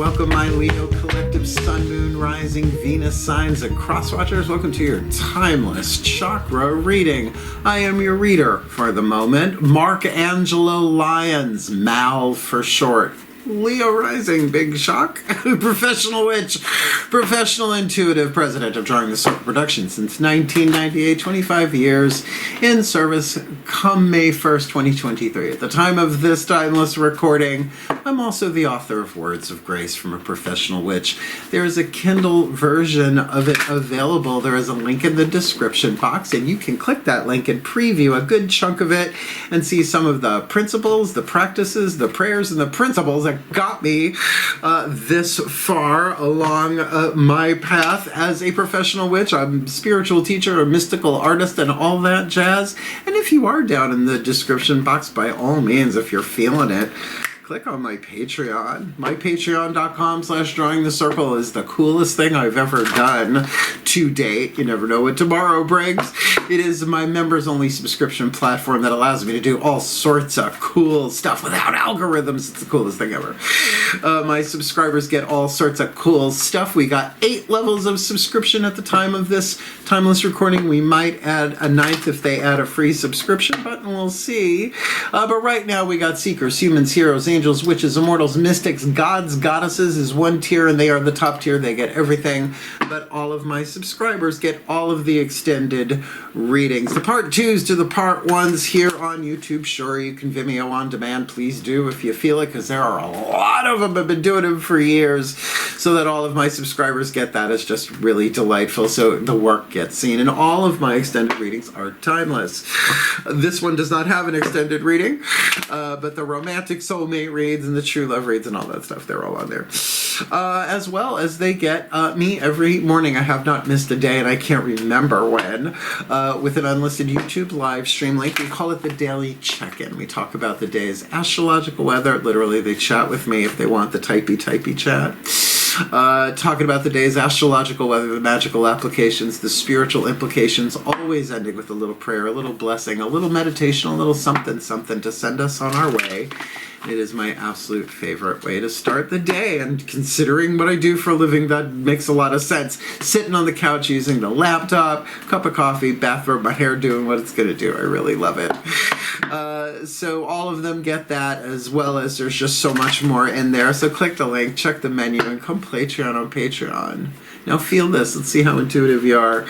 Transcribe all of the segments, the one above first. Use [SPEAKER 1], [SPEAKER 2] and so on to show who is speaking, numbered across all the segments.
[SPEAKER 1] Welcome, my Leo collective, Sun, Moon, Rising, Venus signs and cross watchers. Welcome to your Timeless Chakra Reading. I am your reader for the moment, Mark Angelo Lyons, Mal for short. Leo rising, big shock. Professional witch, professional intuitive, president of Drawing the Circle Productions since 1998, 25 years in service, come May 1st, 2023. At the time of this timeless recording, I'm also the author of Words of Grace from a Professional Witch. There is a Kindle version of it available. There is a link in the description box, and you can click that link and preview a good chunk of it and see some of the principles, the practices, the prayers, and the principles that got me this far along my path as a professional witch. I'm a spiritual teacher, a mystical artist, and all that jazz. And if you are down in the description box, by all means, if you're feeling it, click on my Patreon. My patreon.com/drawingthecircle is the coolest thing I've ever done to date. You never know what tomorrow brings. It is my members-only subscription platform that allows me to do all sorts of cool stuff without algorithms. It's the coolest thing ever. My subscribers get all sorts of cool stuff. We got 8 levels of subscription at the time of this timeless recording. We might add a 9th if they add a free subscription button. We'll see. But right now we got Seekers, Humans, Heroes, Angels, Witches, Immortals, Mystics, Gods, Goddesses is one tier, and they are the top tier. They get everything, but all of my subscribers get all of the extended readings. The part 2s to the part 1s here on YouTube. Sure, you can Vimeo on demand. Please do if you feel it, because there are a lot of them. I've been doing them for years, so that all of my subscribers get that. It's just really delightful, so the work gets seen, and all of my extended readings are timeless. This one does not have an extended reading, but the romantic soulmate reads and the true love reads and all that stuff, they're all on there. As well as they get me every morning. I have not missed a day, and I can't remember when, with an unlisted YouTube live stream link. We call it the Daily Check-In. We talk about the day's astrological weather. Literally, they chat with me if they want the typey chat. Talking about the day's astrological weather, the magical applications, the spiritual implications, always ending with a little prayer, a little blessing, a little meditation, a little something to send us on our way. It is my absolute favorite way to start the day, and considering what I do for a living, that makes a lot of sense. Sitting on the couch using the laptop, cup of coffee, bathrobe, my hair doing what it's going to do. I really love it. So all of them get that, as well as there's just so much more in there. So click the link, check the menu, and come Patreon on Patreon. Now feel this. Let's see how intuitive you are.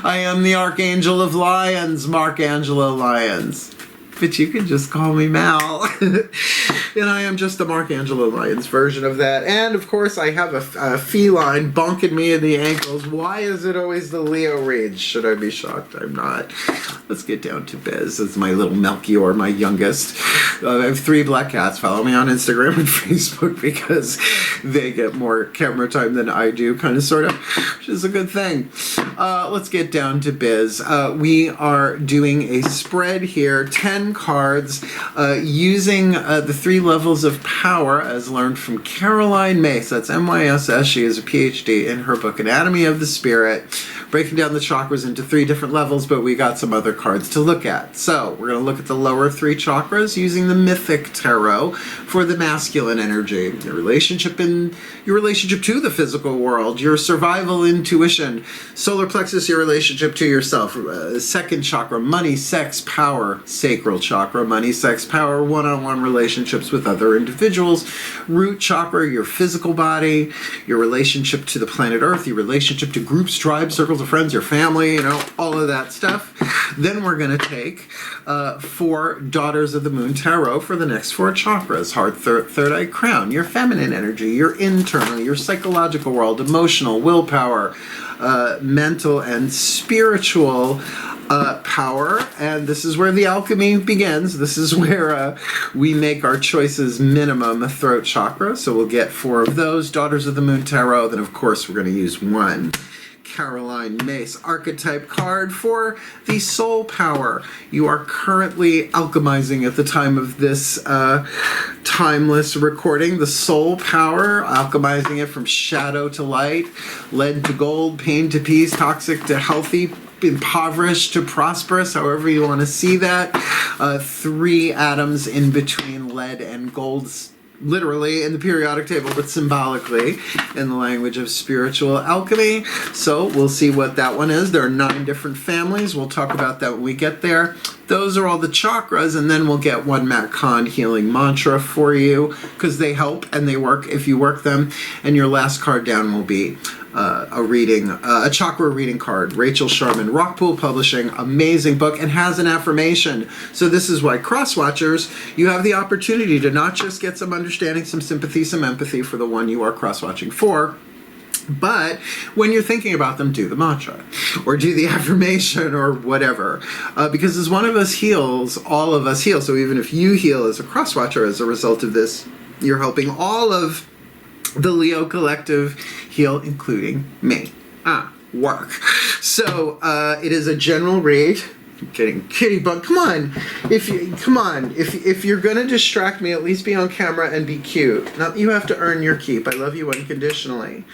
[SPEAKER 1] I am the Archangel of Lyons, Mark Angelo Lyons. But you can just call me Mal. And I am just the Mark Angelo Lyons version of that. And of course I have a feline bonking me in the ankles. Why is it always the Leo reads? Should I be shocked? I'm not. Let's get down to biz. It's my little Melchior, my youngest. I have 3 black cats. Follow me on Instagram and Facebook, because they get more camera time than I do, kind of, sort of, which is a good thing. Let's get down to biz. We are doing a spread here, 10 cards, using the 3 levels of power as learned from Caroline Myss. That's Myss. She is a PhD in her book Anatomy of the Spirit, breaking down the chakras into 3 different levels, but we got some other cards to look at. So we're going to look at the lower 3 chakras using the Mythic Tarot for the masculine energy, your relationship to the physical world, your survival intuition, solar plexus, your relationship to yourself, 2nd chakra, money, sex, power, sacral chakra, money, sex, power, one-on-one relationships with other individuals, root chakra, your physical body, your relationship to the planet Earth, your relationship to groups, tribes, circles of friends, your family, you know, all of that stuff. Then we're going to take 4 Daughters of the Moon Tarot for the next 4 chakras, heart, third eye, crown, your feminine energy, your internal, your psychological world, emotional, willpower, mental and spiritual power. And this is where the alchemy begins. This is where we make our choices minimum throat chakra. So we'll get 4 of those, Daughters of the Moon Tarot. Then of course we're going to use 1 Caroline Myss archetype card for the soul power. You are currently alchemizing at the time of this timeless recording. The soul power, alchemizing it from shadow to light, lead to gold, pain to peace, toxic to healthy, impoverished to prosperous, however you want to see that. 3 atoms in between lead and gold literally in the periodic table, but symbolically in the language of spiritual alchemy. So we'll see what that one is. There are 9 different families. We'll talk about that when we get there. Those are all the chakras, and then we'll get one Matt Kahn healing mantra for you, because they help and they work if you work them. And your last card down will be a chakra reading card. Rachel Sharman, Rockpool Publishing, amazing book, and has an affirmation. So this is why cross-watchers, you have the opportunity to not just get some understanding, some sympathy, some empathy for the one you are cross-watching for, but when you're thinking about them, do the mantra or do the affirmation or whatever. Because as one of us heals, all of us heal. So even if you heal as a cross-watcher as a result of this, you're helping all of the Leo collective heal, including me. Work. So it is a general read. I'm kidding, kitty bug. Come on, if you're gonna distract me, at least be on camera and be cute. Not that you have to earn your keep. I love you unconditionally,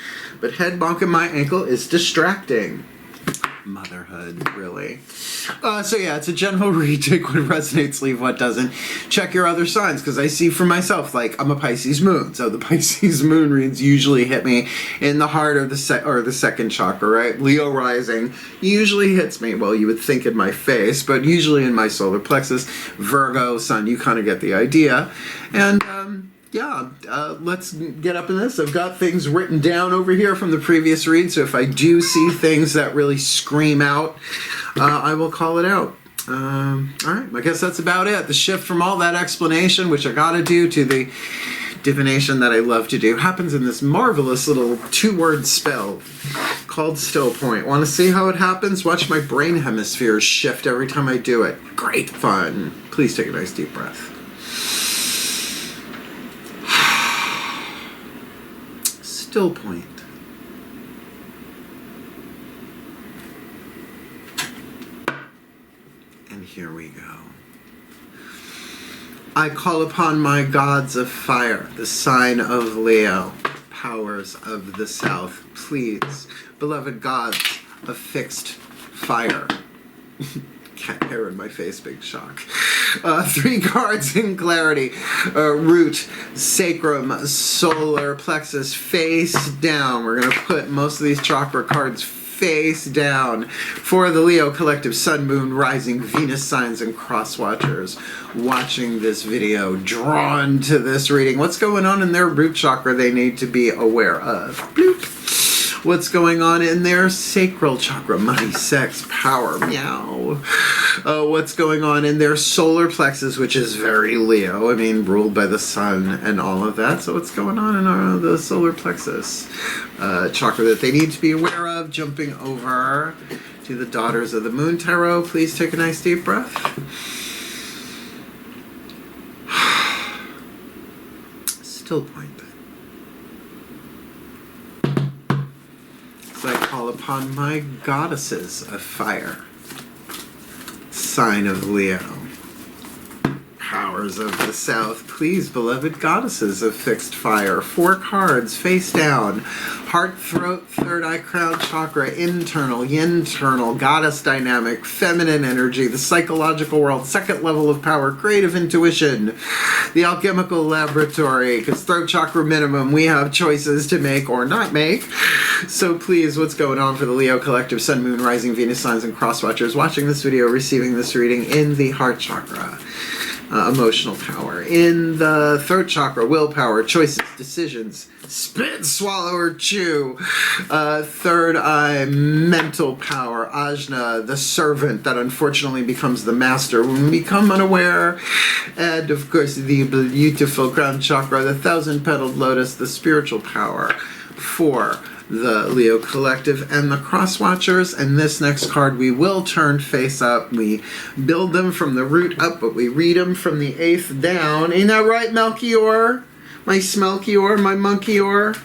[SPEAKER 1] but head bonking my ankle is distracting. Motherhood, really. So yeah, it's a general read. Take what resonates, leave what doesn't. Check your other signs, because I see for myself, like, I'm a Pisces moon, so the Pisces moon reads usually hit me in the heart of the second chakra, right? Leo rising usually hits me, well, you would think in my face, but usually in my solar plexus. Virgo sun, you kind of get the idea. And yeah, let's get up in this. I've got things written down over here from the previous read, so if I do see things that really scream out, I will call it out. All right, I guess that's about it. The shift from all that explanation, which I gotta do, to the divination that I love to do, happens in this marvelous little 2-word spell called Still Point. Want to see how it happens? Watch my brain hemispheres shift every time I do it. Great fun. Please take a nice deep breath. Still point. And here we go. I call upon my gods of fire, the sign of Leo, powers of the south. Please, beloved gods of fixed fire. Cat hair in my face, big shock. 3 cards in clarity. Root, sacrum, solar plexus, face down. We're going to put most of these chakra cards face down for the Leo collective, sun, moon, rising, Venus signs, and cross watchers watching this video, drawn to this reading. What's going on in their root chakra they need to be aware of? Bloop. What's going on in their sacral chakra? Money, sex, power, meow. What's going on in their solar plexus, which is very Leo, I mean, ruled by the sun and all of that. So what's going on in the solar plexus chakra that they need to be aware of? Jumping over to the Daughters of the Moon Tarot. Please take a nice deep breath. Still point. I call upon my goddesses of fire, sign of Leo, powers of the south. Please, beloved goddesses of fixed fire, 4 cards face down. Heart, throat, third eye, crown chakra, internal, yinternal, goddess dynamic, feminine energy, the psychological world, second level of power, creative intuition, the alchemical laboratory, because throat chakra minimum, we have choices to make or not make. So please, what's going on for the Leo collective, sun, moon, rising, Venus signs, and cross watchers watching this video, receiving this reading in the heart chakra? Emotional power. In the throat chakra, willpower, choices, decisions, spit, swallow, or chew. Third eye, mental power, ajna, the servant that unfortunately becomes the master when we become unaware. And of course, the beautiful crown chakra, the 1,000-petaled lotus, the spiritual power. 4, the Leo collective and the cross watchers. And this next card we will turn face up. We build them from the root up, but we read them from the 8th down. Ain't that right, Melchior? My Smelchior, my Monkeyor?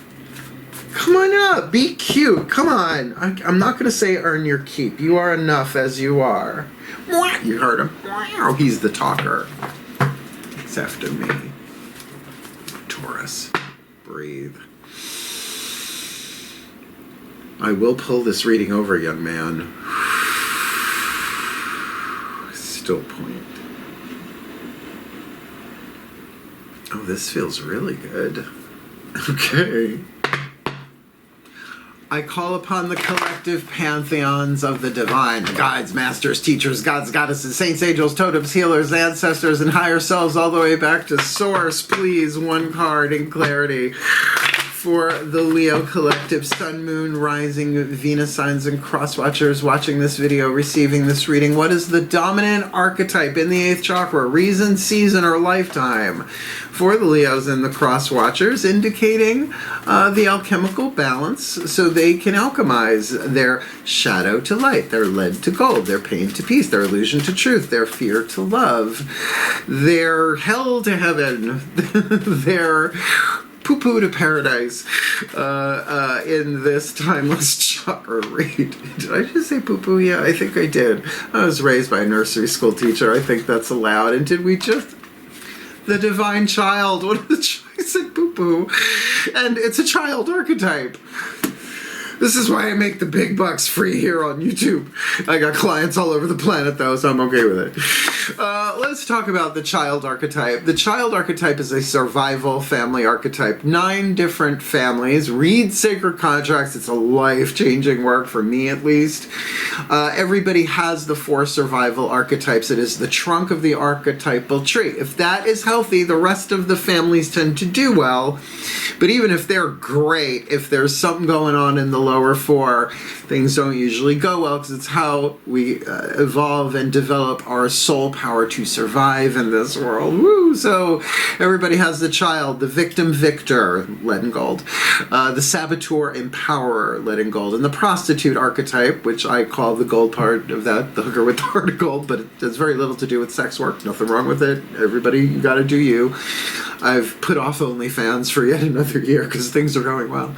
[SPEAKER 1] Come on up, be cute, come on. I'm not gonna say earn your keep. You are enough as you are. You heard him. He's the talker. It's after me. Taurus, breathe. I will pull this reading over, young man. Still point. Oh, this feels really good. Okay. I call upon the collective pantheons of the divine, the guides, masters, teachers, gods, goddesses, saints, angels, totems, healers, ancestors, and higher selves all the way back to source. Please, one card in clarity for the Leo collective, sun, moon, rising, Venus signs, and cross watchers watching this video, receiving this reading. What is the dominant archetype in the 8th chakra? Reason, season, or lifetime? For the Leos and the cross watchers, indicating the alchemical balance so they can alchemize their shadow to light, their lead to gold, their pain to peace, their illusion to truth, their fear to love, their hell to heaven, their poo-poo to paradise in this timeless chakra read. Did I just say poo-poo? Yeah, I think I did. I was raised by a nursery school teacher. I think that's allowed. And did we just... The divine child. What did I said poo-poo? And it's a child archetype. This is why I make the big bucks free here on YouTube. I got clients all over the planet, though, so I'm okay with it. Let's talk about the child archetype. The child archetype is a survival family archetype. 9 different families. Read Sacred Contracts. It's a life-changing work, for me at least. Everybody has the 4 survival archetypes. It is the trunk of the archetypal tree. If that is healthy, the rest of the families tend to do well. But even if they're great, if there's something going on in the lower 4, things don't usually go well, because it's how we evolve and develop our soul power to survive in this world. Woo! So everybody has the child, the victim victor, lead and gold, the saboteur empowerer, lead and gold, and the prostitute archetype, which I call the gold part of that, the hooker with the heart of gold, but it has very little to do with sex work. Nothing wrong with it. Everybody, you gotta do you. I've put off OnlyFans for yet another year because things are going well.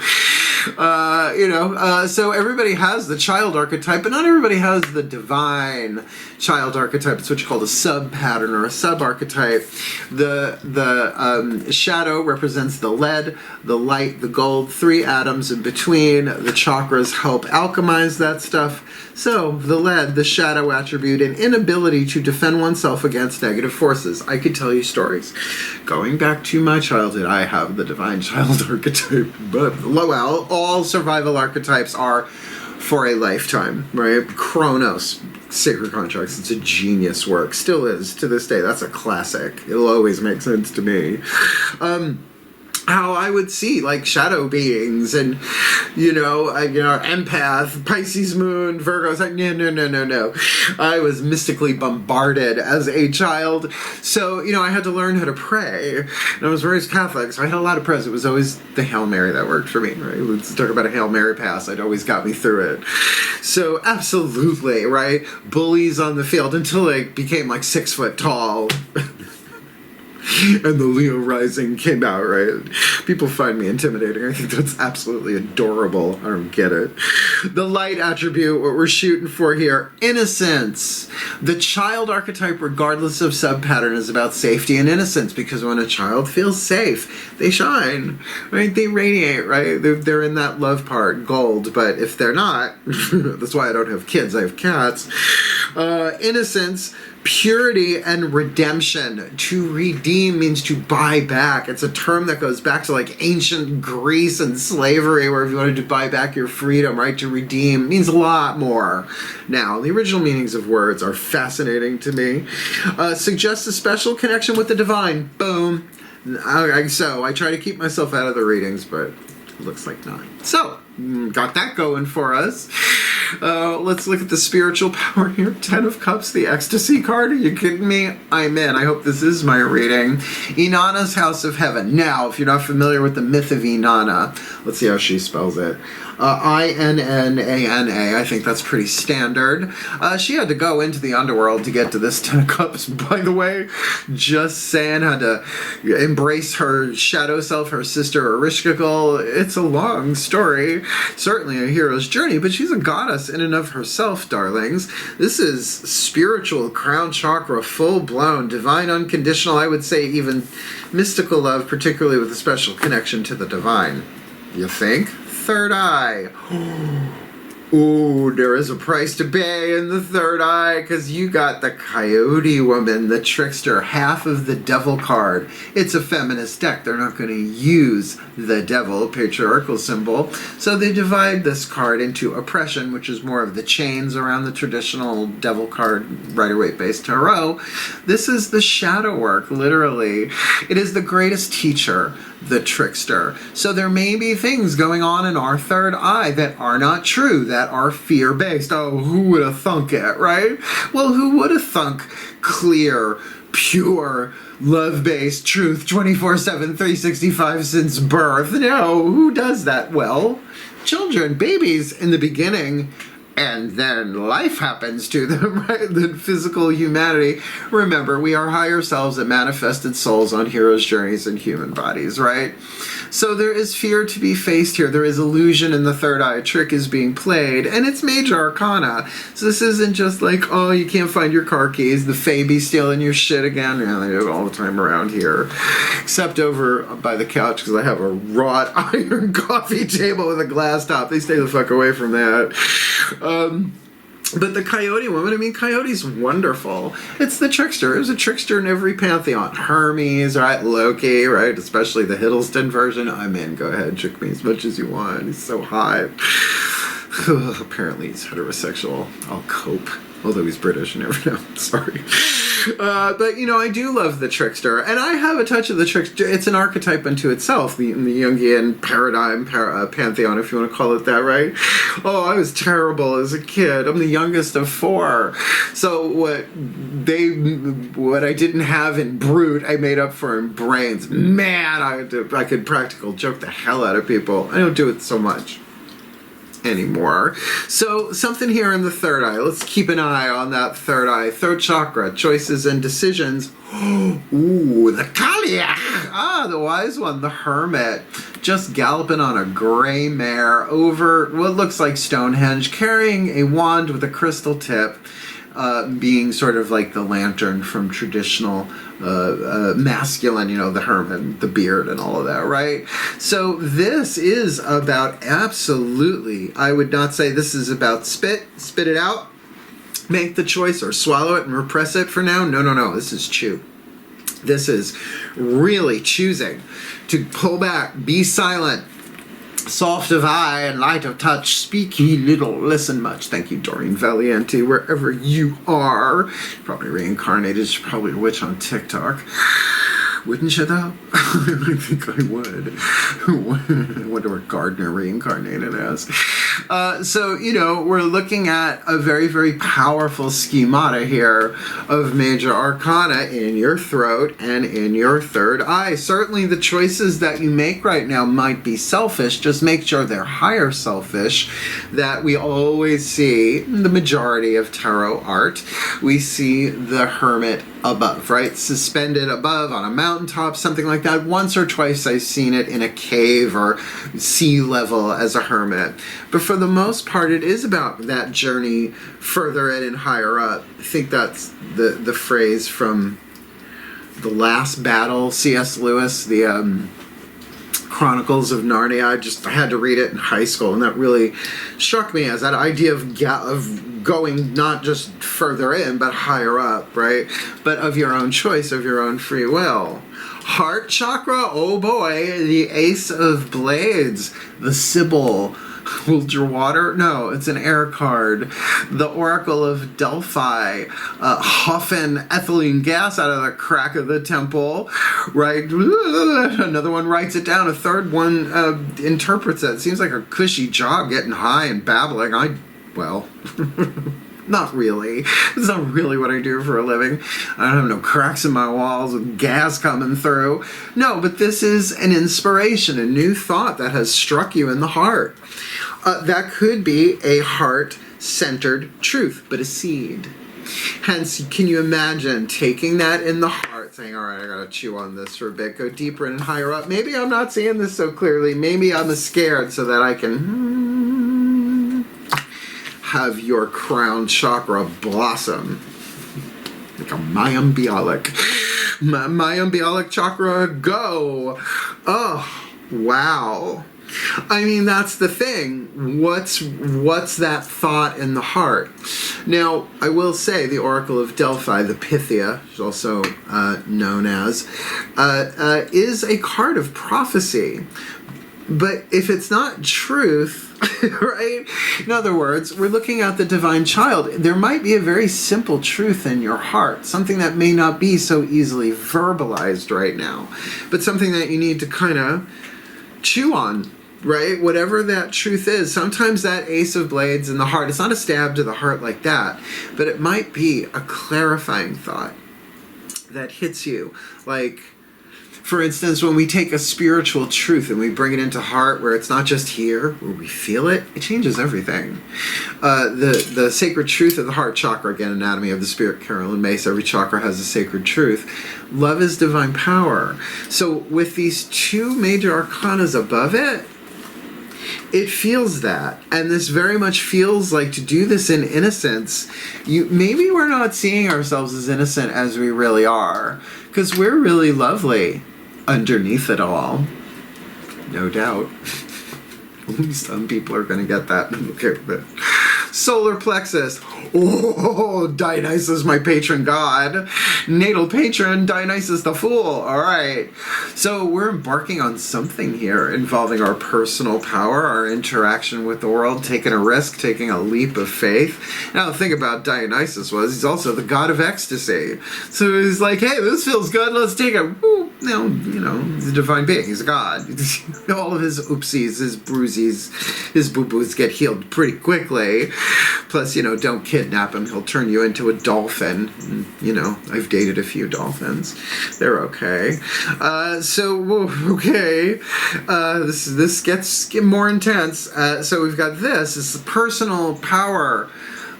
[SPEAKER 1] So everybody has the child archetype, but not everybody has the divine child archetype. It's what you call a sub-pattern or a sub-archetype. The shadow represents the lead, the light, the gold, 3 atoms in between. The chakras help alchemize that stuff. So, the lead, the shadow attribute, an inability to defend oneself against negative forces. I could tell you stories. Going back to my childhood, I have the divine child archetype. But, well, all survival archetypes are for a lifetime, right? Chronos, Sacred Contracts, it's a genius work. Still is, to this day. That's a classic. It'll always make sense to me. How I would see like shadow beings and empath, Pisces moon, Virgo. It's like no. I was mystically bombarded as a child, so I had to learn how to pray. And I was raised Catholic, so I had a lot of prayers. It was always the Hail Mary that worked for me. Right? Let's talk about a Hail Mary pass. It always got me through it. So absolutely, right? Bullies on the field until I became like 6 foot tall. And the Leo rising came out, right? People find me intimidating. I think that's absolutely adorable. I don't get it. The light attribute, what we're shooting for here, innocence. The child archetype, regardless of sub-pattern, is about safety and innocence, because when a child feels safe, they shine, right? They radiate, right? They're in that love part, gold. But if they're not, that's why I don't have kids, I have cats. Innocence, purity, and redemption. To redeem means to buy back. It's a term that goes back to like ancient Greece and slavery, where if you wanted to buy back your freedom, right, to redeem means a lot more. Now, the original meanings of words are fascinating to me. Suggests a special connection with the divine. Boom. So I try to keep myself out of the readings, but it looks like not. So, got that going for us. Let's look at the spiritual power here. 10 of Cups, the ecstasy card. Are you kidding me? I'm in. I hope this is my reading. Inanna's House of Heaven. Now, if you're not familiar with the myth of Inanna, let's see how she spells it. Innana. I think that's pretty standard. She had to go into the underworld to get to this 10 of Cups, by the way. Just saying, had to embrace her shadow self, her sister Ereshkigal. It's a long story. Certainly a hero's journey, but she's a goddess in and of herself, darlings. This is spiritual crown chakra, full-blown, divine, unconditional, I would say even mystical love, particularly with a special connection to the divine. You think? Third eye. Ooh, there is a price to pay in the third eye, because you got the Coyote Woman, the Trickster, half of the Devil card. It's a feminist deck. They're not going to use the Devil, patriarchal symbol. So they divide this card into Oppression, which is more of the chains around the traditional Devil card Rider-Waite-based tarot. This is the shadow work, literally. It is the greatest teacher, the Trickster. So there may be things going on in our third eye that are not true, that are fear-based. Oh, who would have thunk it, right? Well, who would have thunk clear, pure, love-based truth 24/7, 365 since birth? No, who does that? Well, children, babies in the beginning, and then life happens to them, right? Then physical humanity. Remember, we are higher selves that manifested souls on heroes' journeys in human bodies, right? So there is fear to be faced here. There is illusion in the third eye. A trick is being played, and it's major arcana. So this isn't just like, oh, you can't find your car keys, the Fae be stealing your shit again. Yeah, they do it all the time around here. Except over by the couch, because I have a wrought iron coffee table with a glass top. They stay the fuck away from that. But the Coyote Woman, I mean, Coyote's wonderful. It's the Trickster. There's a Trickster in every pantheon. Hermes, right? Loki, right? Especially the Hiddleston version. I'm in. Go ahead. Trick me as much as you want. He's so hot. Apparently he's heterosexual. I'll cope. Although he's British, you never know. Sorry. But, you know, I do love the Trickster. And I have a touch of the Trickster. It's an archetype unto itself, in the Jungian paradigm, pantheon, if you want to call it that, right? Oh, I was terrible as a kid. I'm the youngest of 4. So what I didn't have in brute, I made up for in brains. Man, I could practical joke the hell out of people. I don't do it so much anymore. So something here in the third eye. Let's keep an eye on that third eye. Third chakra, choices and decisions. Ooh, the Kaliach. Ah, the wise one, the Hermit. Just galloping on a gray mare over what looks like Stonehenge, carrying a wand with a crystal tip. Being sort of like the lantern from traditional masculine, you know, the hermit, the beard and all of that, right? So this is about absolutely, I would not say this is about spit it out, make the choice or swallow it and repress it for now. No, this is chew. This is really choosing to pull back, be silent, soft of eye and light of touch, speak ye little, listen much. Thank you, Doreen Valiente, wherever you are. Probably reincarnated. She's probably a witch on TikTok. Wouldn't you, though? I think I would. I wonder what Gardner reincarnated as. So, you know, we're looking at a very, very powerful schemata here of major arcana in your throat and in your third eye. Certainly the choices that you make right now might be selfish. Just make sure they're higher selfish. That we always see the majority of tarot art. We see the hermit above, right? Suspended above on a mountaintop, something like that. Once or twice I've seen it in a cave or sea level as a hermit. But for the most part, it is about that journey further in and higher up. I think that's the phrase from The Last Battle, C.S. Lewis, the Chronicles of Narnia. I had to read it in high school, and that really struck me as that idea of going not just further in, but higher up, right? But of your own choice, of your own free will. Heart chakra, oh boy, the Ace of Blades, the Sibyl. Hold your water? No, it's an air card. The Oracle of Delphi, huffing ethylene gas out of the crack of the temple, right? Another one writes it down. A third one interprets it. It seems like a cushy job getting high and babbling. Well, not really. It's not really what I do for a living. I don't have no cracks in my walls with gas coming through. No, but this is an inspiration, a new thought that has struck you in the heart. That could be a heart-centered truth, but a seed. Hence, can you imagine taking that in the heart, saying, all right, I gotta chew on this for a bit, go deeper and higher up. Maybe I'm not seeing this so clearly. Maybe I'm scared so that I can have your crown chakra blossom. Like a Mayam Bialik. Mayam Bialik chakra, go! Oh, wow. I mean, that's the thing. What's that thought in the heart? Now, I will say the Oracle of Delphi, the Pythia, which is also known as, is a card of prophecy. But if it's not truth, right? In other words, we're looking at the divine child. There might be a very simple truth in your heart, something that may not be so easily verbalized right now, but something that you need to kind of chew on, right? Whatever that truth is. Sometimes that ace of blades in the heart, it's not a stab to the heart like that, but it might be a clarifying thought that hits you. Like, for instance, when we take a spiritual truth and we bring it into heart, where it's not just here, where we feel it, it changes everything. The sacred truth of the heart chakra, again, Anatomy of the Spirit, Carolyn Myss, every chakra has a sacred truth. Love is divine power. So with these two major arcanas above it, it feels that. And this very much feels like, to do this in innocence, maybe we're not seeing ourselves as innocent as we really are, because we're really lovely underneath it all. No doubt. Some people are going to get that. Okay, but solar plexus. Oh, Dionysus, my patron god. Natal patron, Dionysus the fool. All right. So we're embarking on something here involving our personal power, our interaction with the world, taking a risk, taking a leap of faith. Now, the thing about Dionysus was he's also the god of ecstasy. So he's like, hey, this feels good. Let's take it. No, he's a divine being. He's a god. All of his oopsies, his bruises, his boo-boos get healed pretty quickly. Plus, don't kidnap him. He'll turn you into a dolphin. I've dated a few dolphins. They're okay. Okay. This gets more intense. So we've got this. It's the personal power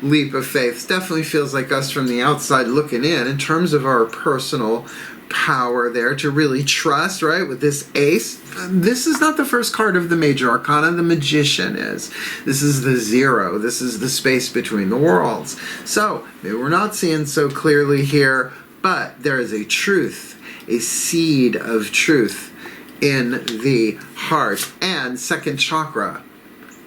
[SPEAKER 1] leap of faith. It definitely feels like us from the outside looking in terms of our personal power there to really trust, right? With this ace. This is not the first card of the major arcana. The magician is. This is the zero. This is the space between the worlds. So maybe we're not seeing so clearly here, but there is a truth, a seed of truth in the heart. And second chakra,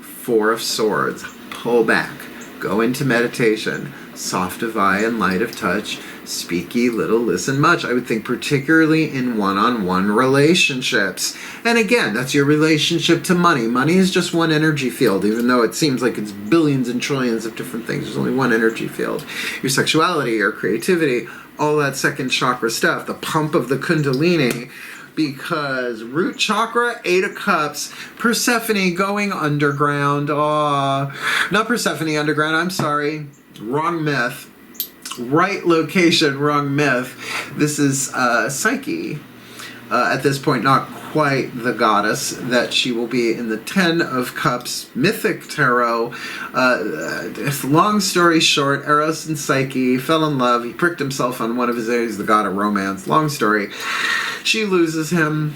[SPEAKER 1] Four of Swords. Pull back. Go into meditation. Soft of eye and light of touch. Speak ye little, listen much. I would think particularly in one-on-one relationships. And again, that's your relationship to money. Money is just one energy field, even though it seems like it's billions and trillions of different things. There's only one energy field. Your sexuality, your creativity, all that second chakra stuff, the pump of the kundalini. Because root chakra, 8 of Cups, Persephone going underground. Not Persephone underground, I'm sorry. Wrong myth. Right location, wrong myth. This is Psyche. At this point, not quite the goddess that she will be in the 10 of Cups mythic tarot. Long story short, Eros and Psyche fell in love. He pricked himself on one of his areas, the god of romance. Long story. She loses him.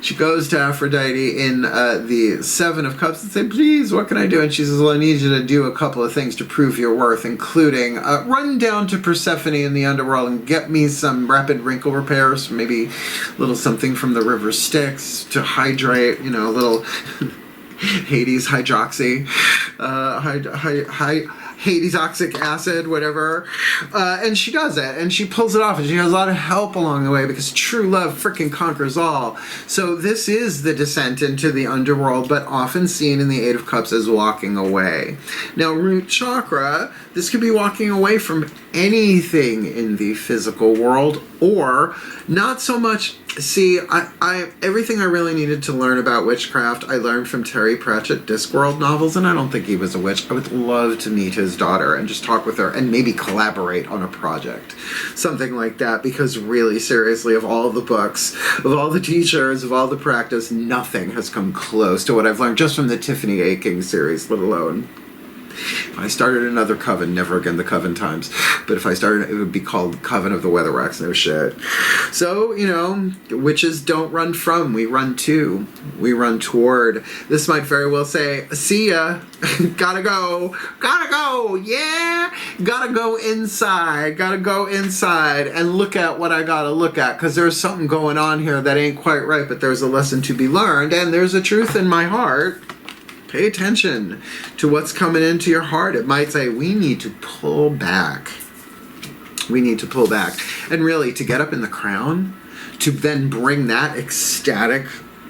[SPEAKER 1] She goes to Aphrodite in the 7 of Cups and says, please, what can I do? And she says, well, I need you to do a couple of things to prove your worth, including run down to Persephone in the underworld and get me some rapid wrinkle repairs, maybe a little something from the river Styx to hydrate, a little Hades hydroxy, Hades oxic acid, whatever. And she does it, and she pulls it off, and she has a lot of help along the way because true love freaking conquers all. So this is the descent into the underworld, but often seen in the 8 of Cups as walking away. Now, root chakra, this could be walking away from anything in the physical world, or not so much. See, I everything I really needed to learn about witchcraft, I learned from Terry Pratchett Discworld novels, and I don't think he was a witch. I would love to meet his daughter and just talk with her and maybe collaborate on a project. Something like that, because really, seriously, of all the books, of all the teachers, of all the practice, nothing has come close to what I've learned just from the Tiffany A. King series, let alone. If I started another coven, never again the Coven Times, but if I started, it would be called Coven of the Weatherwacks, no shit. So, witches don't run from, we run to, we run toward. This might very well say, see ya, gotta go, yeah, Gotta go inside and look at what I gotta look at, because there's something going on here that ain't quite right, but there's a lesson to be learned, and there's a truth in my heart. Pay attention to what's coming into your heart. It might say, we need to pull back. We need to pull back. And really, to get up in the crown, to then bring that ecstatic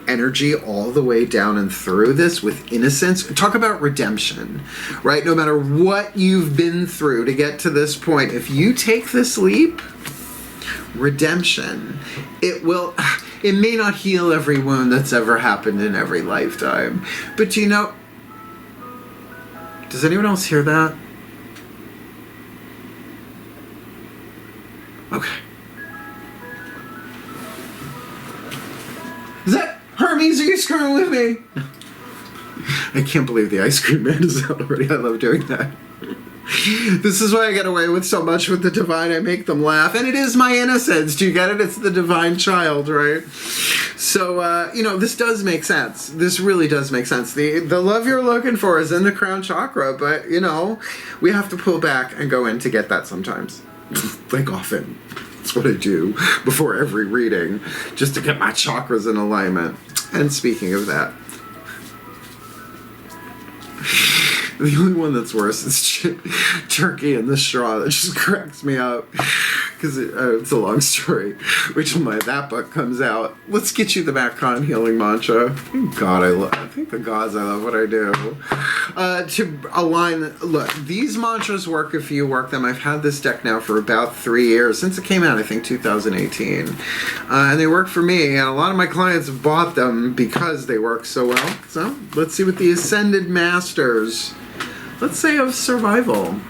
[SPEAKER 1] energy all the way down and through this with innocence. Talk about redemption, right? No matter what you've been through to get to this point, if you take this leap, redemption, it may not heal every wound that's ever happened in every lifetime, but you know, does anyone else hear that? Okay. Is that Hermes? Are you screwing with me? I can't believe the ice cream man is out already. I love doing that. This is why I get away with so much with the divine. I make them laugh. And it is my innocence. Do you get it? It's the divine child, right? So, you know, this does make sense. This really does make sense. The love you're looking for is in the crown chakra. But, you know, we have to pull back and go in to get that sometimes. Like often. That's what I do before every reading, just to get my chakras in alignment. And speaking of that, the only one that's worse is turkey and the straw. That just cracks me up because it's a long story. Wait till that book comes out. Let's get you the Macron healing mantra. God, I think the gods, I love what I do. To align, look, these mantras work if you work them. I've had this deck now for about 3 years, since it came out, I think 2018. And they work for me, and a lot of my clients have bought them because they work so well. So let's see what the Ascended Masters, let's say, of survival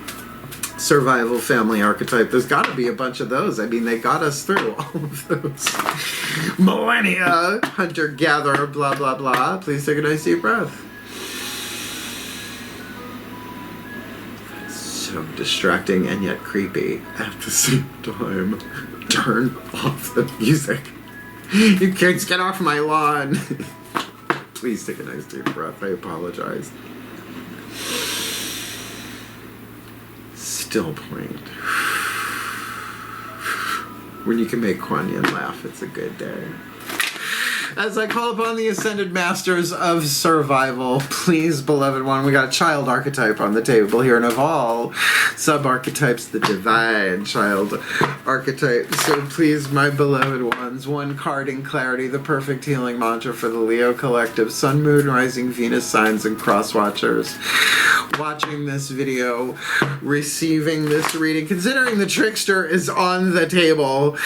[SPEAKER 1] family archetype. There's got to be a bunch of those. I mean, they got us through all of those millennia. Hunter gatherer, blah blah blah. Please take a nice deep breath. So distracting and yet creepy at the same time. Turn off the music. You kids, get off my lawn. Please take a nice deep breath. I apologize. Still point. When you can make Kuan Yin laugh, it's a good day. As I call upon the Ascended Masters of Survival, please, beloved one, we got child archetype on the table here, and of all sub-archetypes, the divine child archetype. So please, my beloved ones, one card in clarity, the perfect healing mantra for the Leo collective, Sun, Moon, Rising, Venus signs, and cross watchers. Watching this video, receiving this reading, considering the trickster is on the table,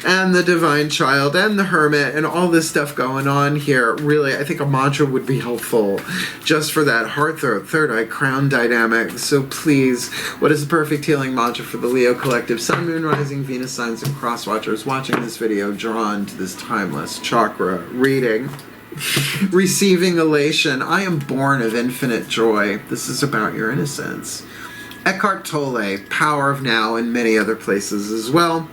[SPEAKER 1] and the divine child, and the hermit, and all this stuff going on here, really, I think a mantra would be helpful just for that heart, third eye, crown dynamic. So please, what is the perfect healing mantra for the Leo collective, Sun, Moon, Rising, Venus signs, and cross watchers watching this video, drawn to this timeless chakra reading? Receiving elation. I am born of infinite joy. This is about your innocence. Eckhart Tolle, Power of Now, and many other places as well.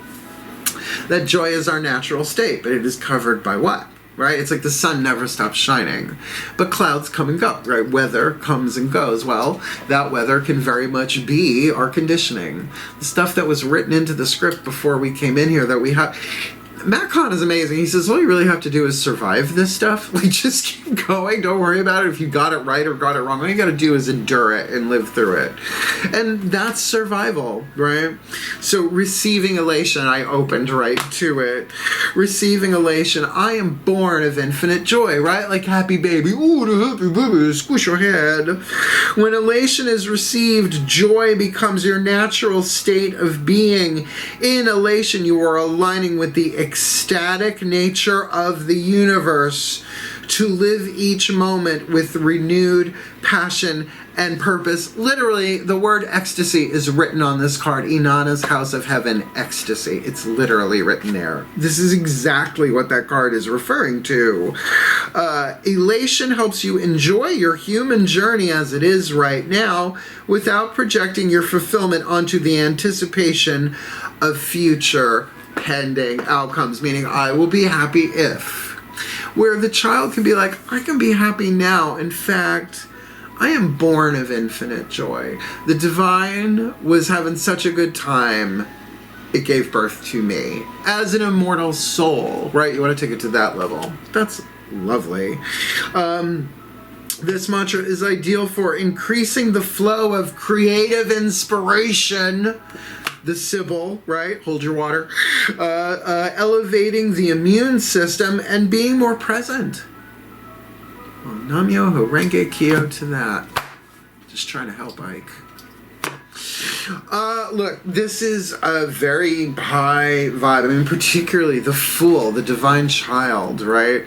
[SPEAKER 1] That joy is our natural state, but it is covered by what? Right? It's like the sun never stops shining, but clouds come and go, right? Weather comes and goes. Well, that weather can very much be our conditioning. The stuff that was written into the script before we came in here that we have. Matt Kahn is amazing. He says, all you really have to do is survive this stuff. Like, just keep going. Don't worry about it if you got it right or got it wrong. All you got to do is endure it and live through it. And that's survival, right? So receiving elation, I opened right to it. Receiving elation, I am born of infinite joy, right? Like happy baby. Ooh, the happy baby, squish your head. When elation is received, joy becomes your natural state of being. In elation, you are aligning with the ecstatic nature of the universe to live each moment with renewed passion and purpose. Literally, the word ecstasy is written on this card. Inanna's House of Heaven, ecstasy. It's literally written there. This is exactly what that card is referring to. Elation helps you enjoy your human journey as it is right now without projecting your fulfillment onto the anticipation of future pending outcomes, meaning I will be happy if. Where the child can be like, I can be happy now. In fact, I am born of infinite joy. The divine was having such a good time, it gave birth to me as an immortal soul, right? You want to take it to that level. That's lovely. This mantra is ideal for increasing the flow of creative inspiration. The Sybil, right? Hold your water. Elevating the immune system and being more present. Well, Nam-myoho Renge Kyo to that. Just trying to help Ike. Look, this is a very high vibe. I mean, particularly the Fool, the divine child, right?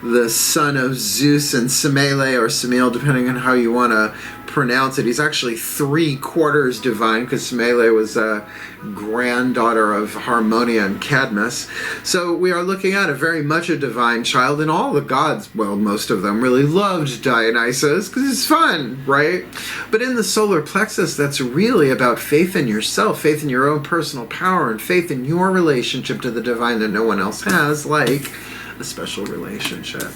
[SPEAKER 1] The son of Zeus and Semele, or Semele, depending on how you want to pronounce it. He's actually 3/4 divine, because Semele was a granddaughter of Harmonia and Cadmus. So we are looking at a very much a divine child, and all the gods, well, most of them really loved Dionysus because it's fun, right? But in the solar plexus, that's really about faith in yourself, faith in your own personal power, and faith in your relationship to the divine that no one else has, like a special relationship.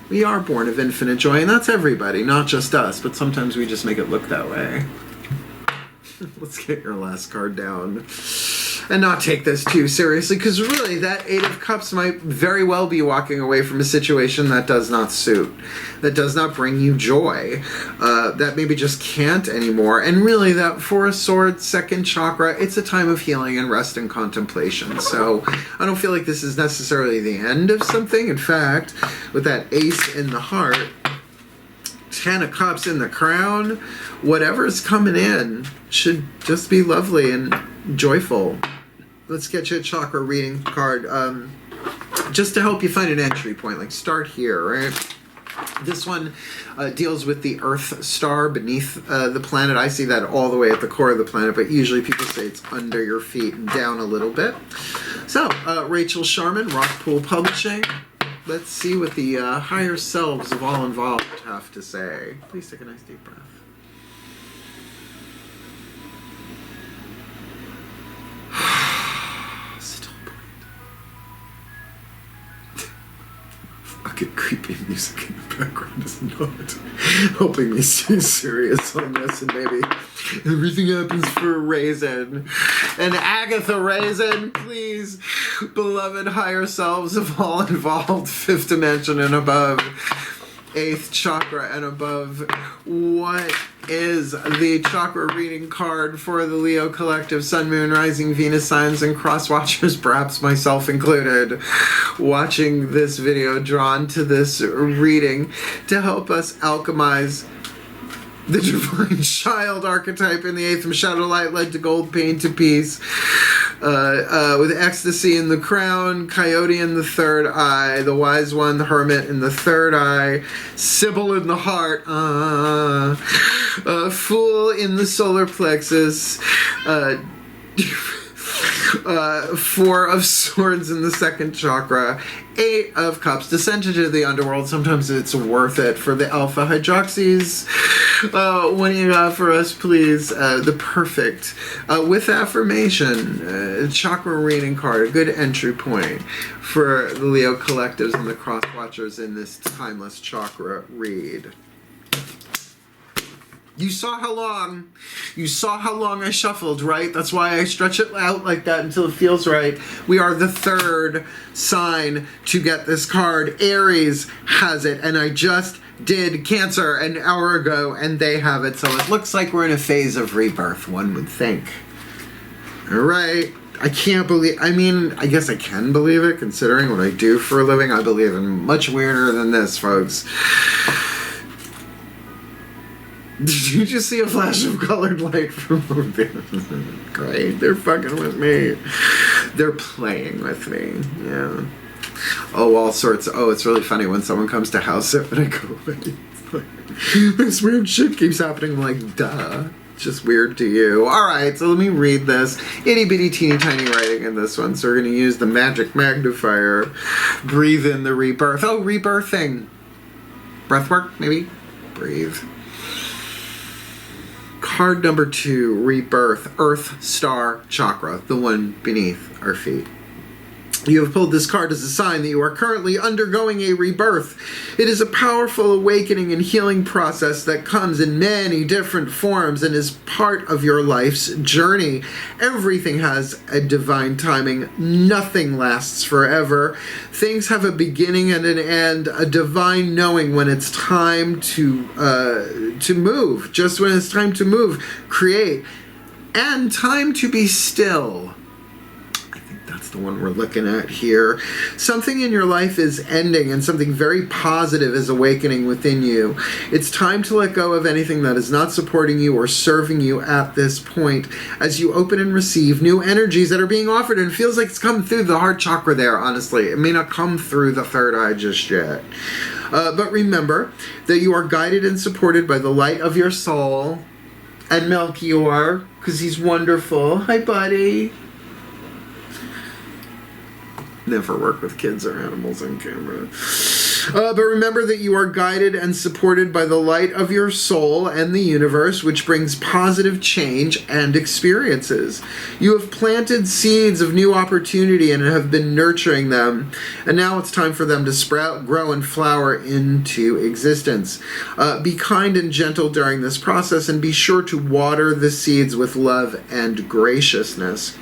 [SPEAKER 1] We are born of infinite joy, and that's everybody, not just us, but sometimes we just make it look that way. Let's get your last card down and not take this too seriously, because really that Eight of Cups might very well be walking away from a situation that does not suit, that does not bring you joy, that maybe just can't anymore. And really that Four of Swords, second chakra, it's a time of healing and rest and contemplation. So I don't feel like this is necessarily the end of something. In fact, with that Ace in the heart, Ten of Cups in the crown, whatever's coming in should just be lovely and joyful. Let's get you a chakra reading card, just to help you find an entry point. Like, start here, right? This one deals with the Earth star beneath the planet. I see that all the way at the core of the planet, but usually people say it's under your feet and down a little bit. So, Rachel Sharman, Rockpool Publishing. Let's see what the higher selves of all involved have to say. Please take a nice deep breath. Still breathe. Fucking creepy music in the background is not helping me stay serious on this, and maybe everything happens for a reason. And Agatha Raisin, please, beloved higher selves of all involved, 5th dimension and above, 8th chakra and above, what is the chakra reading card for the Leo collective, Sun, Moon, Rising, Venus signs, and cross watchers, perhaps myself included, watching this video, drawn to this reading to help us alchemize the divine child archetype in the 8th from shadow light led to gold, pain to peace, with ecstasy in the crown, coyote in the 3rd eye, the wise one, the hermit in the 3rd eye, Sybil in the heart, fool in the solar plexus, 4 of Swords in the 2nd chakra, 8 of Cups, descended to the underworld. Sometimes it's worth it for the alpha hydroxys. What do you got for us, please? The perfect, with affirmation, chakra reading card, a good entry point for the Leo collectives and the cross watchers in this timeless chakra read. You saw how long I shuffled, right? That's why I stretch it out like that until it feels right. We are the 3rd sign to get this card. Aries has it, and I just did Cancer an hour ago, and they have it. So it looks like we're in a phase of rebirth, one would think. All right. I can't believe, I mean, I guess I can believe it, considering what I do for a living. I believe in much weirder than this, folks. Did you just see a flash of colored light from Great, they're fucking with me. They're playing with me, yeah. Oh, all sorts. Oh, it's really funny when someone comes to house it, but I go away. It's like, this weird shit keeps happening. I'm like, duh. It's just weird to you. Alright, so let me read this. Itty bitty teeny tiny writing in this one. So we're going to use the magic magnifier. Breathe in the rebirth. Oh, rebirthing. Breath work, maybe? Breathe. Card number 2, Rebirth, Earth Star Chakra, the one beneath our feet. You have pulled this card as a sign that you are currently undergoing a rebirth. It is a powerful awakening and healing process that comes in many different forms and is part of your life's journey. Everything has a divine timing. Nothing lasts forever. Things have a beginning and an end, a divine knowing when it's time to move. Just when it's time to move, create, and time to be still. That's the one we're looking at here. Something in your life is ending and something very positive is awakening within you. It's time to let go of anything that is not supporting you or serving you at this point as you open and receive new energies that are being offered. And it feels like it's come through the heart chakra there, honestly. It may not come through the third eye just yet. But remember that you are guided and supported by the light of your soul and Melchior, because he's wonderful. Hi, buddy. Never work with kids or animals on camera. But remember that you are guided and supported by the light of your soul and the universe, which brings positive change and experiences. You have planted seeds of new opportunity and have been nurturing them. And now it's time for them to sprout, grow, and flower into existence. Be kind and gentle during this process and be sure to water the seeds with love and graciousness.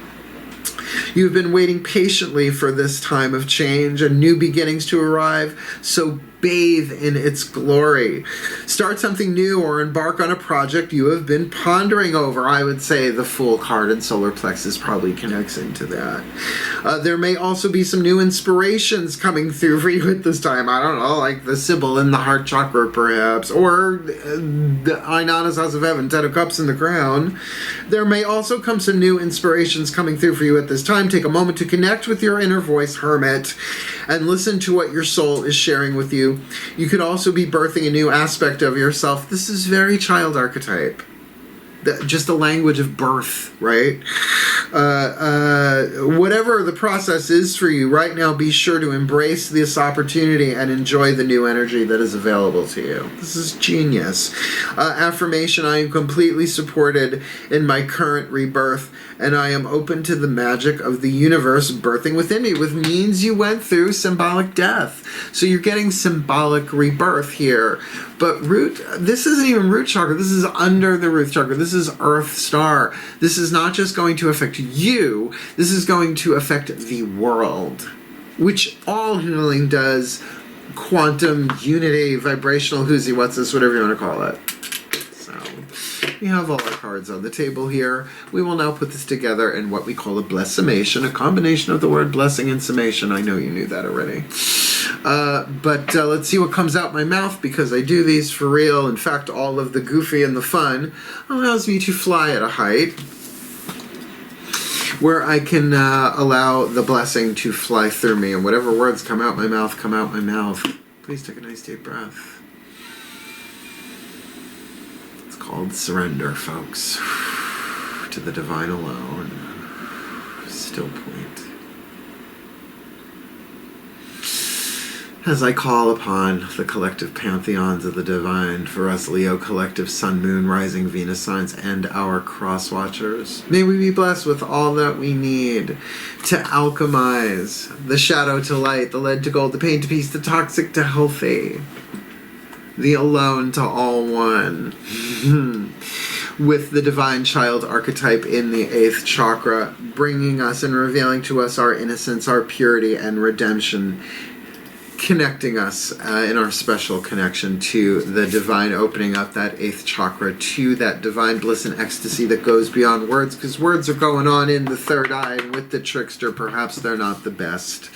[SPEAKER 1] You've been waiting patiently for this time of change and new beginnings to arrive, so bathe in its glory. Start something new or embark on a project you have been pondering over. I would say the Fool card and solar plexus probably connects into that. There may also be some new inspirations coming through for you at this time. I don't know, like the Sybil in the heart chakra perhaps, or the Inanna's House of Heaven, Ten of Cups in the crown. There may also come some new inspirations coming through for you at this time. Take a moment to connect with your inner voice, Hermit, and listen to what your soul is sharing with you. You could also be birthing a new aspect of yourself. This is very child archetype. Just the language of birth, right? Whatever the process is for you right now, be sure to embrace this opportunity and enjoy the new energy that is available to you. This is genius. Affirmation: I am completely supported in my current rebirth, and I am open to the magic of the universe birthing within me, which means you went through symbolic death. So you're getting symbolic rebirth here. But this isn't even root chakra. This is under the root chakra. This is Earth Star. This is not just going to affect you. This is going to affect the world, which all healing does. Quantum, unity, vibrational, whoozy, what's this, whatever you want to call it. So we have all our cards on the table here. We will now put this together in what we call a blessimation, a combination of the word blessing and summation. I know you knew that already. But let's see what comes out my mouth, because I do these for real. In fact, all of the goofy and the fun allows me to fly at a height where I can allow the blessing to fly through me, and whatever words come out my mouth, come out my mouth. Please take a nice deep breath. It's called surrender, folks, to the divine alone. Still point. As I call upon the collective pantheons of the divine, for us Leo collective sun, moon, rising, Venus signs, and our cross watchers, may we be blessed with all that we need to alchemize the shadow to light, the lead to gold, the pain to peace, the toxic to healthy, the alone to all one. With the divine child archetype in the 8th chakra, bringing us and revealing to us our innocence, our purity, and redemption, connecting us in our special connection to the divine, opening up that 8th chakra to that divine bliss and ecstasy that goes beyond words, because words are going on in the third eye, and with the trickster, perhaps they're not the best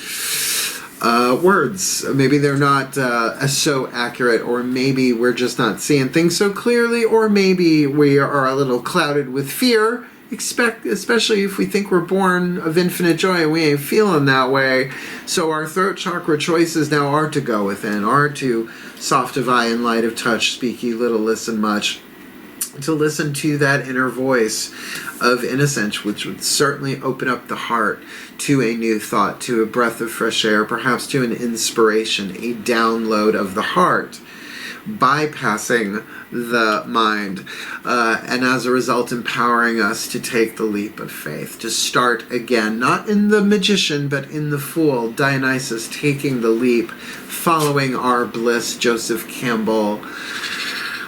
[SPEAKER 1] words. Maybe they're not so accurate, or maybe we're just not seeing things so clearly, or maybe we are a little clouded with fear, especially if we think we're born of infinite joy and we ain't feeling that way. So our throat chakra choices now are to go within, are to soft of eye and light of touch, speak ye little, listen much, to listen to that inner voice of innocence, which would certainly open up the heart to a new thought, to a breath of fresh air, perhaps to an inspiration, a download of the heart. bypassing the mind, and as a result empowering us to take the leap of faith, to start again, not in the magician but in the fool, Dionysus taking the leap, following our bliss, Joseph Campbell,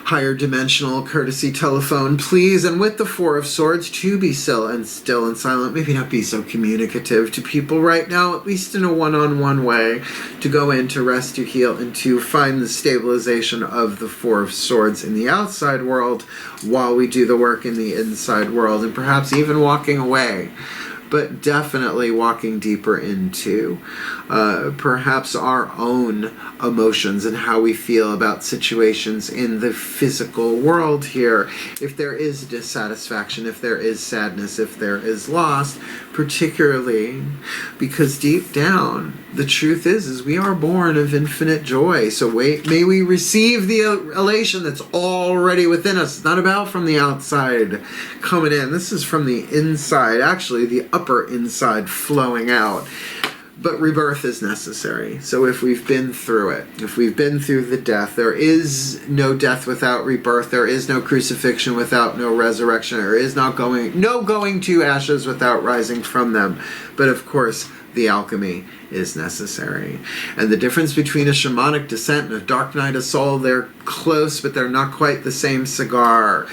[SPEAKER 1] higher dimensional courtesy telephone, please, and with the Four of Swords, to be still and silent, maybe not be so communicative to people right now, at least in a one-on-one way, to go in, to rest, to heal, and to find the stabilization of the Four of Swords in the outside world while we do the work in the inside world, and perhaps even walking away, but definitely walking deeper into perhaps our own emotions and how we feel about situations in the physical world here. If there is dissatisfaction, if there is sadness, if there is loss, particularly because deep down the truth is we are born of infinite joy. So may we receive the elation that's already within us. It's not about from the outside coming in. This is from the inside, actually the upper inside flowing out. But rebirth is necessary. So if we've been through it, if we've been through the death, there is no death without rebirth. There is no crucifixion without no resurrection. There is no going to ashes without rising from them. But of course, the alchemy is necessary. And the difference between a shamanic descent and a dark night of soul, they're close, but they're not quite the same cigar.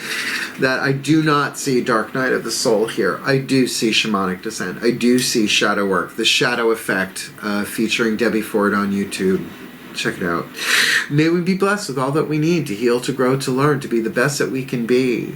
[SPEAKER 1] That I do not see dark night of the soul here. I do see shamanic descent. I do see shadow work. The Shadow Effect, featuring Debbie Ford on YouTube. Check it out. May we be blessed with all that we need to heal, to grow, to learn, to be the best that we can be.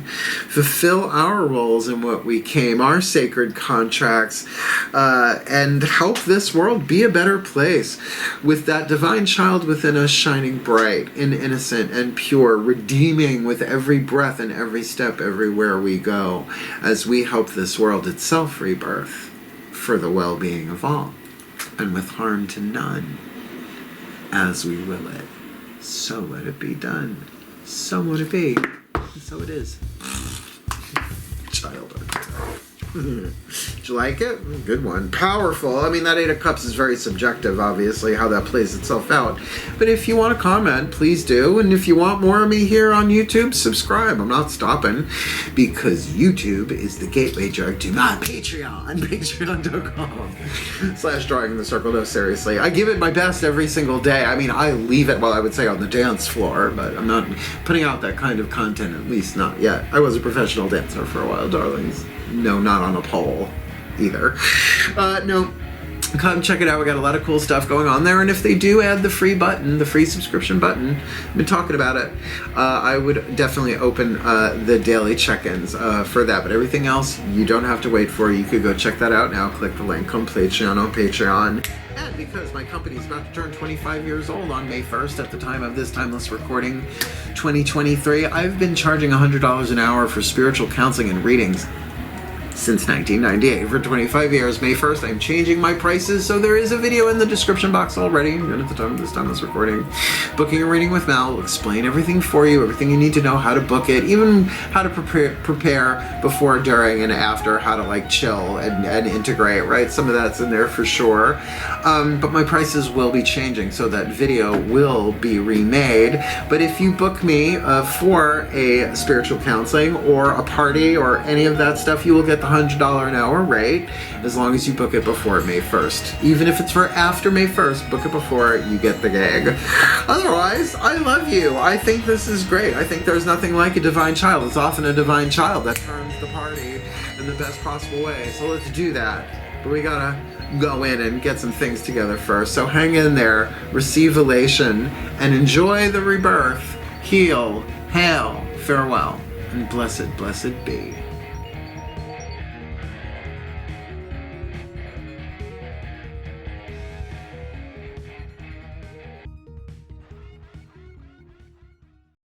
[SPEAKER 1] Fulfill our roles in what we came, our sacred contracts, and help this world be a better place with that divine child within us shining bright and innocent and pure, redeeming with every breath and every step everywhere we go, as we help this world itself rebirth for the well-being of all and with harm to none. As we will it, so let it be done. So would it be. And so it is. Childhood. Did you like it? Good one. Powerful. I mean, that Eight of Cups is very subjective, obviously, how that plays itself out. But if you want to comment, please do. And if you want more of me here on YouTube, subscribe. I'm not stopping, because YouTube is the gateway drug to my Patreon. Patreon.com/drawing in the circle. No, seriously. I give it my best every single day. I mean, I leave it, well, I would say on the dance floor, but I'm not putting out that kind of content, at least not yet. I was a professional dancer for a while, darlings. No, not on a pole either. No, come check it out. We got a lot of cool stuff going on there, and if they do add the free button, the free subscription button, I've been talking about it, I would definitely open the daily check-ins for that. But everything else you don't have to wait for. You could go check that out now. Click the link on Patreon. And because my company is about to turn 25 years old on May 1st at the time of this timeless recording, 2023, I've been charging $100 an hour for spiritual counseling and readings since 1998. For 25 years. May 1st, I'm changing my prices, so there is a video in the description box already, and at the time of this timeless recording. Booking a reading with Mal will explain everything for you, everything you need to know, how to book it, even how to prepare before, during, and after, how to like chill and integrate, right? Some of that's in there for sure. But my prices will be changing, so that video will be remade. But if you book me for a spiritual counseling or a party or any of that stuff, you will get the $100 an hour rate, as long as you book it before May 1st. Even if it's for after May 1st, book it before, you get the gig. Otherwise, I love you. I think this is great. I think there's nothing like a divine child. It's often a divine child that turns the party in the best possible way. So let's do that. But we gotta go in and get some things together first. So hang in there, receive elation, and enjoy the rebirth. Heal, hail, farewell, and blessed, blessed be.